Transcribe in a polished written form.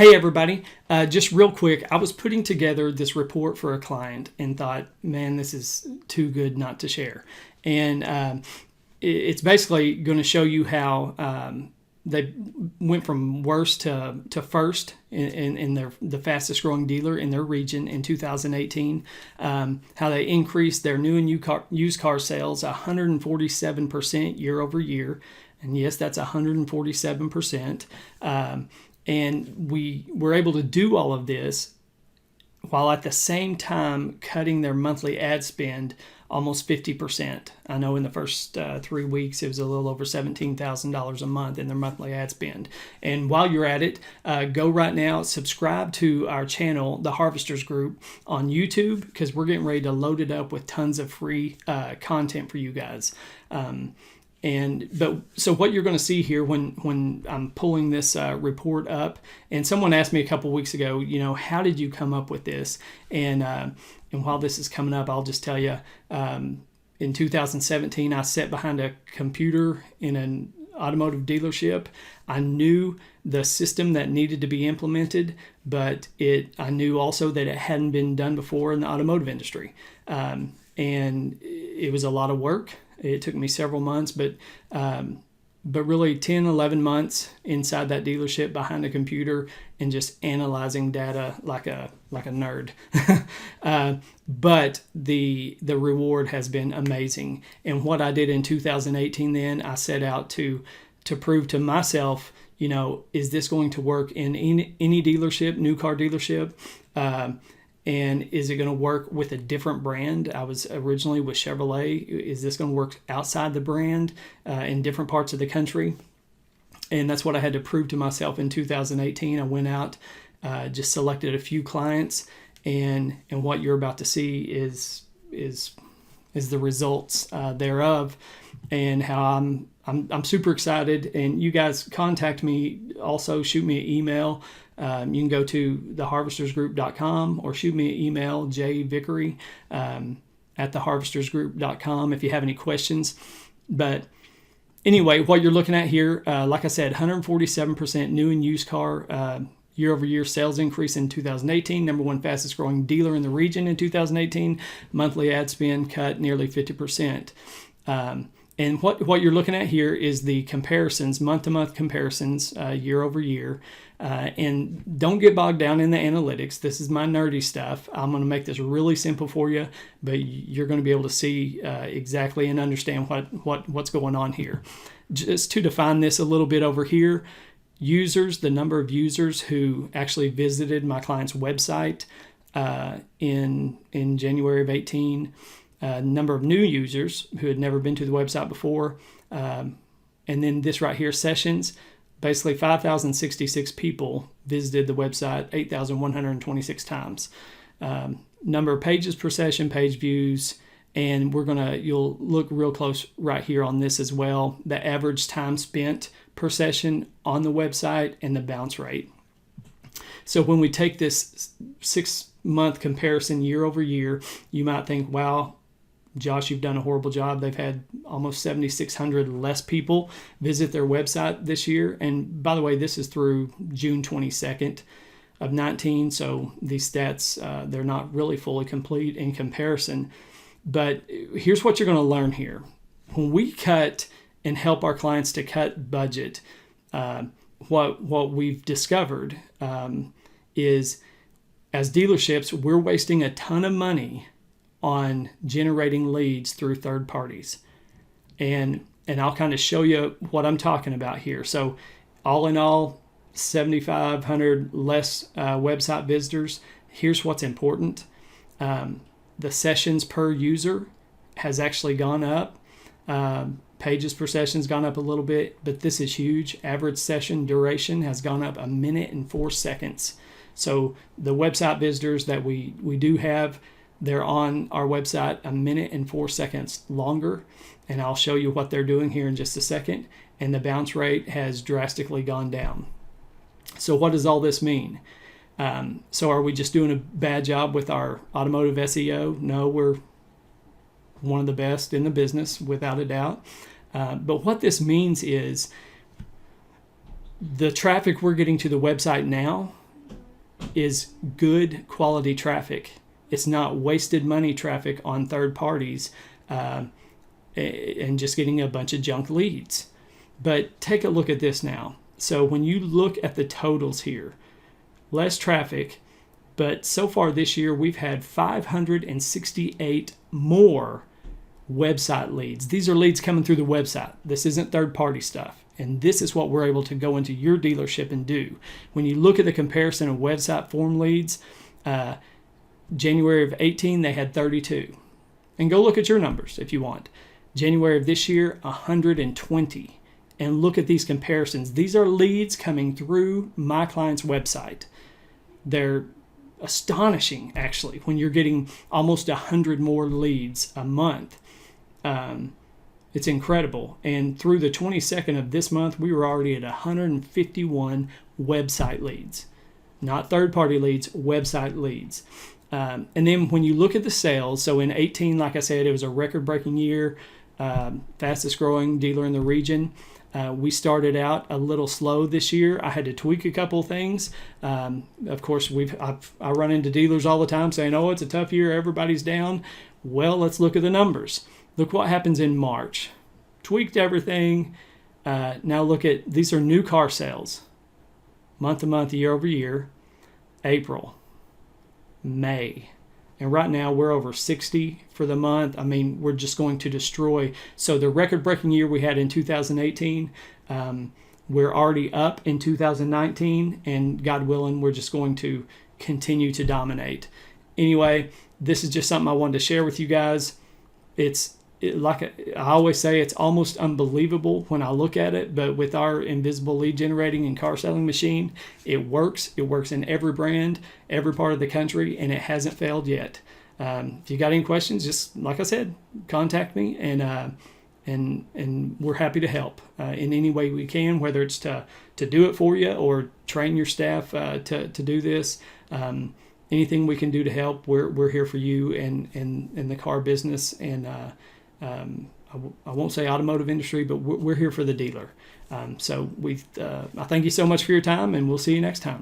Hey everybody, just real quick, I was putting together this report for a client and thought, man, this is too good not to share. And it's basically going to show you how they went from worst to first in the fastest growing dealer in their region in 2018. How they increased their new and used car sales 147% year over year. And yes, that's 147%. And we were able to do all of this while at the same time cutting their monthly ad spend almost 50%. I know in the first 3 weeks, it was a little over $17,000 a month in their monthly ad spend. And while you're at it, go right now, subscribe to our channel, The Harvesters Group, on YouTube, because we're getting ready to load it up with tons of free content for you guys. So what you're going to see here when I'm pulling this report up, and someone asked me a couple weeks ago, how did you come up with this? And while this is coming up, I'll just tell you, in 2017, I sat behind a computer in an automotive dealership. I knew the system that needed to be implemented, but I knew also that it hadn't been done before in the automotive industry. And it was a lot of work. It took me several months, but really 10, 11 months inside that dealership behind a computer and just analyzing data like a nerd. But the reward has been amazing. And what I did in 2018 then, I set out to prove to myself, is this going to work in any dealership, new car dealership? And is it going to work with a different brand? I was originally with Chevrolet. Is this going to work outside the brand in different parts of the country? And that's what I had to prove to myself in 2018. I went out, just selected a few clients, and what you're about to see is the results thereof, and how I'm super excited. And you guys contact me, also shoot me an email. You can go to theharvestersgroup.com or shoot me an email, jvickery at theharvestersgroup.com if you have any questions. But anyway, what you're looking at here, like I said, 147% new and used car year-over-year sales increase in 2018. Number one fastest growing dealer in the region in 2018. Monthly ad spend cut nearly 50%. And what you're looking at here is the comparisons, month-to-month comparisons, year-over-year. And don't get bogged down in the analytics. This is my nerdy stuff. I'm going to make this really simple for you, but you're going to be able to see exactly and understand what's going on here. Just to define this a little bit over here, users, the number of users who actually visited my client's website in January of 18, number of new users who had never been to the website before, and then this right here, sessions. Basically, 5,066 people visited the website 8,126 times. Number of pages per session, page views, and you'll look real close right here on this as well. The average time spent per session on the website and the bounce rate. So when we take this 6-month comparison year over year, you might think, wow, Josh, you've done a horrible job. They've had almost 7,600 less people visit their website this year. And by the way, this is through June 22nd of 19. So these stats, they're not really fully complete in comparison. But here's what you're going to learn here. When we cut and help our clients to cut budget, what we've discovered is as dealerships, we're wasting a ton of money on generating leads through third parties. And I'll kind of show you what I'm talking about here. So all in all, 7,500 less website visitors. Here's what's important. The sessions per user has actually gone up. Pages per session has gone up a little bit, but this is huge. Average session duration has gone up 1 minute and 4 seconds. So the website visitors that we do have, they're on our website 1 minute and 4 seconds longer, and I'll show you what they're doing here in just a second. And the bounce rate has drastically gone down. So what does all this mean? So are we just doing a bad job with our automotive SEO? No, we're one of the best in the business, without a doubt. But what this means is the traffic we're getting to the website now is good quality traffic. It's not wasted money traffic on third parties and just getting a bunch of junk leads. But take a look at this now. So when you look at the totals here, less traffic, but so far this year we've had 568 more website leads. These are leads coming through the website. This isn't third-party stuff. And this is what we're able to go into your dealership and do. When you look at the comparison of website form leads, January of 18, they had 32. And go look at your numbers if you want. January of this year, 120. And look at these comparisons. These are leads coming through my client's website. They're astonishing, actually, when you're getting almost 100 more leads a month. It's incredible. And through the 22nd of this month, we were already at 151 website leads. Not third-party leads, website leads. And then when you look at the sales, so in 18, like I said, it was a record-breaking year, fastest growing dealer in the region. We started out a little slow this year. I had to tweak a couple things. Of course, I run into dealers all the time saying, oh, it's a tough year, everybody's down. Well, let's look at the numbers. Look what happens in March. Tweaked everything. Now look at, these are new car sales. Month to month, year over year. April, May. And right now we're over 60 for the month. I mean, we're just going to destroy. So the record-breaking year we had in 2018, we're already up in 2019, and God willing, we're just going to continue to dominate. Anyway, this is just something I wanted to share with you guys. Like I always say, it's almost unbelievable when I look at it, but with our invisible lead generating and car selling machine, it works. It works in every brand, every part of the country, and it hasn't failed yet. If you got any questions, just like I said, contact me, and we're happy to help in any way we can, whether it's to do it for you or train your staff to do this. Anything we can do to help, we're here for you and the car business, and I won't say automotive industry, but we're here for the dealer. So I thank you so much for your time, and we'll see you next time.